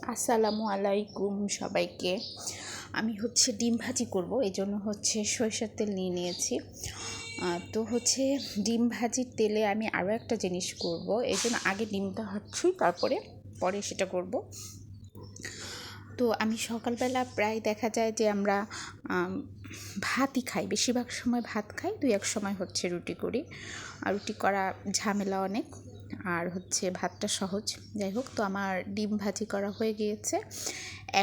আসসালামু আলাইকুম সবাইকে। আমি ডিম ভাজি করব, এই জন্য সরিষার তেল নিয়ে নিয়েছি। তো ডিম ভাজির তেলে আমি আরও একটা জিনিস করব, এই জন্য আগে ডিমটা ভাজছি, তারপরে পরে সেটা করব। তো আমি সকালবেলা প্রায় দেখা যায় যে আমরা ভাতই খাই, বেশিরভাগ সময় ভাত খাই, 2-1 সময় রুটি করি। আর রুটি করা ঝামেলা অনেক, আর ভাতটা সহজ। যাই হোক, তো আমার ডিম ভাজি করা হয়ে গিয়েছে।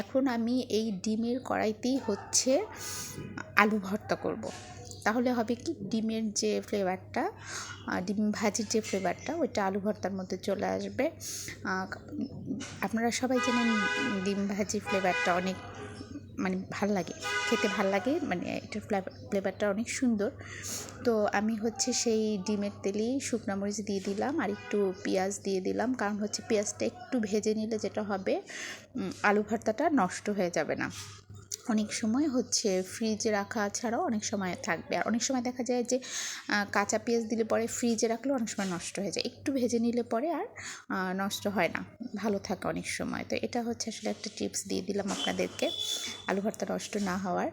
এখন আমি এই ডিমের কড়াইতেই আলু ভর্তা করব। তাহলে হবে কি, ডিমের যে ফ্লেভারটা, ডিম ভাজির যে ফ্লেভারটা, ওইটা আলু ভর্তার মধ্যে চলে আসবে। আপনারা সবাই জানেন ডিম ভাজি ফ্লেভারটা অনেক ভাল লাগে, খেতে ভাল লাগে, এটার ফ্লেভারটা অনেক সুন্দর। তো আমি সেই ডিমের তেলেই শুকনো মরিচ দিয়ে দিলাম, আর একটু পেঁয়াজ দিয়ে দিলাম, কারণ পেঁয়াজটা একটু ভেজে নিলে যেটা হবে, আলু ভর্তাটা নষ্ট হয়ে যাবে না। অনেক সময় ফ্রিজে রাখা ছাড়াও অনেক সময় থাকবে, আর অনেক সময় দেখা যায় যে কাঁচা পেঁয়াজ দিলে পরে ফ্রিজে রাখলেও অনেক সময় নষ্ট হয়ে যায়, একটু ভেজে নিলে পরে আর নষ্ট হয় না, ভালো থাকে অনেক সময়। তো এটা আসলে একটা টিপস দিয়ে দিলাম আপনাদেরকে, আলু ভর্তা নষ্ট না হওয়ার।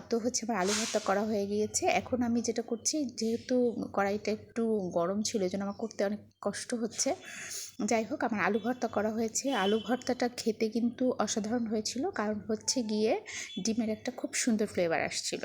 তো আমার আলু ভর্তা করা হয়ে গিয়েছে। এখন আমি যেটা করছি, যেহেতু কড়াইটা একটু গরম ছিল, এই জন্য আমার করতে অনেক কষ্ট হচ্ছে। যাই হোক, আমার আলু ভর্তা করা হয়েছে। আলু ভর্তাটা খেতে কিন্তু অসাধারণ হয়েছিল, কারণ গিয়ে ডিমের একটা খুব সুন্দর ফ্লেভার আসছিল।